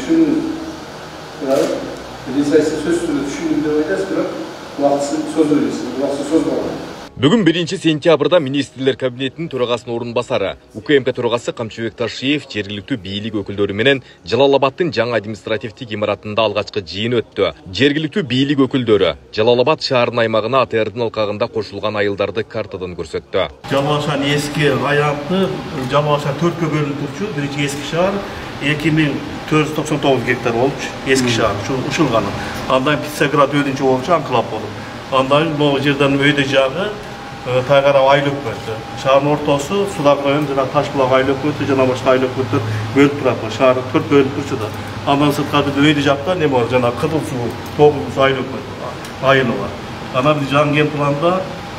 düşünün. Bir sayısı söz türü düşünün de oynayacağız. Vakısı söz veriyorsun. Vakısı söz var. Бүгін 1 сентябрда министрлер кабинетінің төрағасының орынбасары УКМК төрағасы Камчыбек Ташиев жергілікті бийлик өкілдері менен Жалал-Абадтың жаңа административтік имаратында алғашқы жиын өтті. Жергілікті бийлик өкілдері Жалал-Абад шаарынын аймағына АТРдин алкагында кошулган айылдарды картадан көрсөттү. Жалал-Абад эски аянты Жалал-Абад 4-кө бөлүнүп турчу. Биринчи эски шаар 2499 гектар болчу. Эски шаар ушул гана. Андан Пиццаград өйдүнчү болчу анклав болуп. Андан могу жерден өйдө жагы Тайгара айлып өттү. Шаардын ортосу Судак району жана Ташбулак айлып өттү, жана башка айлып өттү. Бөлүп турат. Шаар 4 бөлүнүп турчу да. Андан сырткары өйдө жакта не бар? Жана Кызыл суу, Тогул суу айлып өттү. Айылы бар. Анан жаңген планда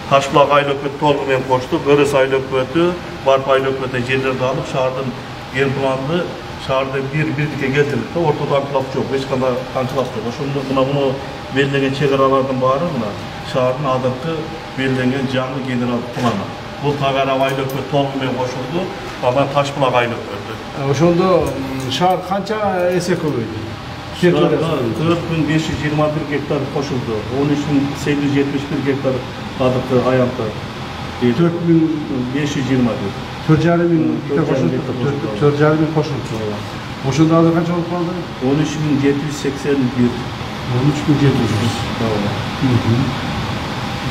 Ташбулак айлып өттү, толугу менен кошту. Бөрөс айлып өттү, Барп айлып өттү жерлерди алып шаардын ген планды шаарды бирдикке келтирдик да. Ортодо анклав жок, эч кандай анклав жок. Ошондо муну белгиленген чек аралардын баары мына шаардын азыркы белгиленген жаңы генерал планы. Бул Тагара айлып өттү, толугу менен кошулду. Анан Ташбулак айлып өттү. Ошондо шаар канча эсе көбөйдү? 4521 гектар кошулду. 13871 гектар азыркы аянты. 4521. 4,5 гектар кошулду. 4,5 кошулду. Ошондо азыр канча болуп калды? 13781. 13781.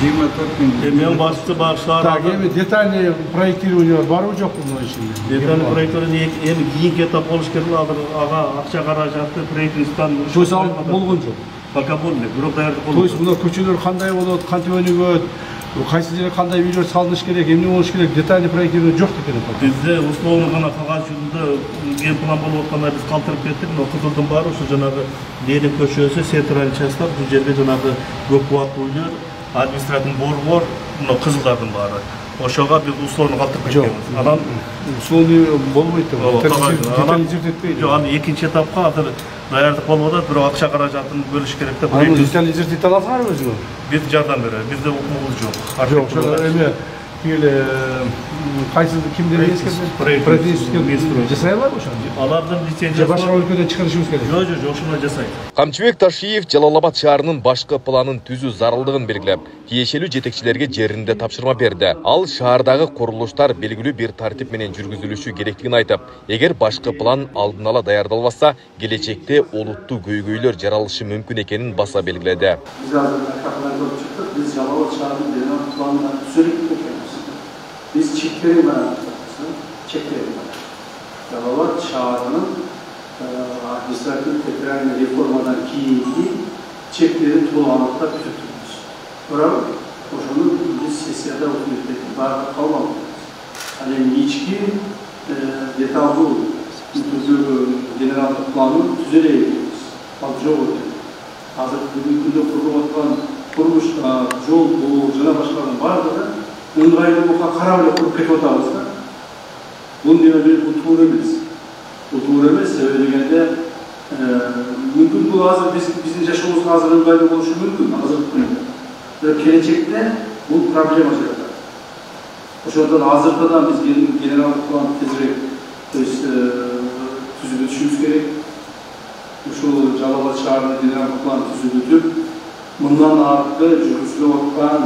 24.000. Мен башчы башчылар. Так, эми детальный проектирование барбы жокпу мына ичинде? Детальный проектирование эми кийинки этап болуш керек. Азыр ага акча каражаты проектинстан болгон жок. Пока болду. Бирок даярдык болду. То есть мына көчөлөр кандай болот, кантип өнүгөт, кайсы жерге кандай үйлөр салыныш керек, эмне болуш керек, детальный проектирование жок экен. Бизде условно гана кагаз жүзүндө ген план болуп атканда биз калтырып кеттик. Но кызылдын баары ушу жанагы Ленин көчөсү, центральный частьтар, бул жерде жанагы көп кубаттуу үйлөр, административный борбор, мына кызылдардын баары. Ошого биз условно калтырып кеткенбиз. Анан условный болбойт деп. Анан жок, аны экинчи этапка азыр даярдык болуп атат, бирок акча каражатын бөлүш керек деп. Аны детальный изертить аласыңарбы өзүңөр? Биз жардам беребиз. Бизде укугубуз жок. Жок, ошо эме кийинки кайсы кимдер эскерген жасай алабы ошону? Алардын лицензиясы башка өлкөдөн чыгарышыбыз керек. Жок, ошону жасайт. Камчыбек Ташиев Жалал-Абад шаарынын башкы планын түзүү зарылдыгын белгилеп, тиешелүү жетекчилерге жеринде тапшырма берди. Ал шаардагы курулуштар белгилүү бир тартип менен жүргүзүлүшү керектигин айтып, эгер башкы план алдын ала даярдалбаса, келечекте олуттуу көйгөйлөр жаралышы мүмкүн экенин баса белгиледи. Биз Жалал-Абад шаарынын генерал планына түзөлүп кеткенбиз. Биз чектерин менен Жалал-Абад шаарынын административдик территориальный реформадан кийинки чектерин толук аныктап түзөтүбүз. Бирок ошону биз сессияда өкмөттөн баары калмады. Ал эми ички деталдуу генералдык планын түзөлөбүз. Ал жок экен. Азыр бүгүнкү күндө курулуп аткан курулуш, жол, жана башкалардын баардыгы ыңгайлуулукка карап эле куруп кетип атабыз да. Бул демек бул туура эмес. Бул туура эмес, себеби дегенде мүмкүн бул азыр биздин жашообузга азыр ыңгайлуу болушу мүмкүн азыркы күндө. Бирок келечекте бул проблема жаратат. Ошондон азыркыдан биз генералдык план тезирээк, то есть түзүлүшүбүз керек. Ушул Жалал-Абад шаарынын генералдык планын түзүлүп, мындан аркы жүргүзүлүп аткан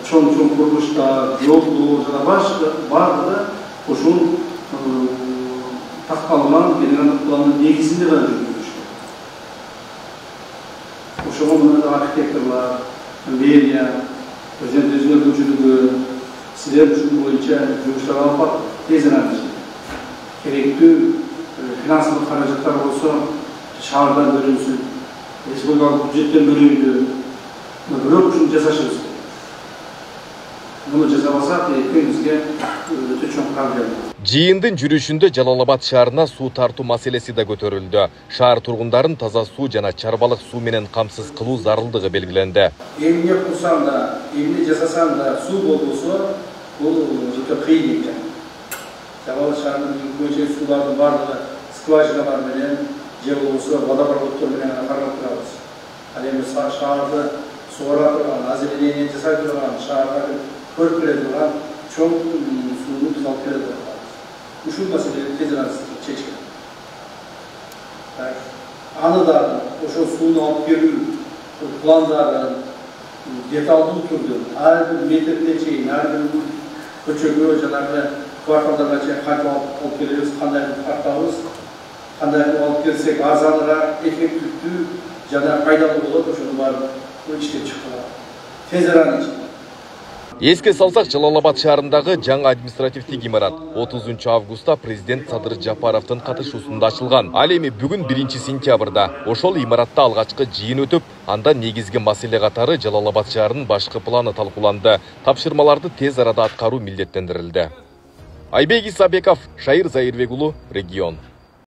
чоң курулуштар, жол, жана баардыгы ушул такталган генералдык пландын негизинде гана жүргүзүлүш керек. Ошого мына архитекторлор, мэрия, президент өзүнүн көчүлүгү, силер ушул боюнча жумуштар алып барып, тез арада керектүү финансылык каражаттар болсо шаардан бөлүнсүн, республикалык бюджеттен бөлүндү. Бирок ушуну жасашыбыз керек. Муну жасабасак, бизге өтө чоң проблема. Жыйындын жүрүшүндө Жалал-Абад шаарына суу тартуу маселеси да көтөрүлдү. Шаар тургундарын таза суу жана чарбалык суу менен камсыз кылуу зарылдыгы белгиленди. Эмне кылсаң да, эмне жасасаң да суу болбосо, бул өтө кыйын экен. Жалал-Абад шаарынын көчө суулардын баардыгы скважиналар менен же болбосо водопроводдор менен карап турабыз. Ал эми шаарды суура турган, озеленение жасай турган, шаардагы көрүп бере турган чоң сууну тазалап бере турган. Ушул маселени тез арада чечкен. аны да ошо сууну алып берүү пландарын деталдуу түрдө ар бир метрине чейин, ар бир көчөгө жанагы кварталдарга чейин кантип алып келебиз, кандай тартабыз, кандай алып келсек арзаныраак, эффективдүү жана пайдалуу болот, ошонун баарын иштеп чыккыла. Тез арада ичинде. Еске салсақ, Жалал-Абад шаарындагы жаңы административдик имарат 30 августта президент Садыр Жапаровдун катышуусунда ачылган. Ал эми бүгүн 1 сентябрда ошол имаратта алгачкы жыйын өтүп, анда негизги маселе катары Жалал-Абад шаарынын башкы планы талкууланды. Тапшырмаларды тез арада аткаруу милдеттендирилди. Айбек Исабеков, Шайыр Заирбек уулу, Регион.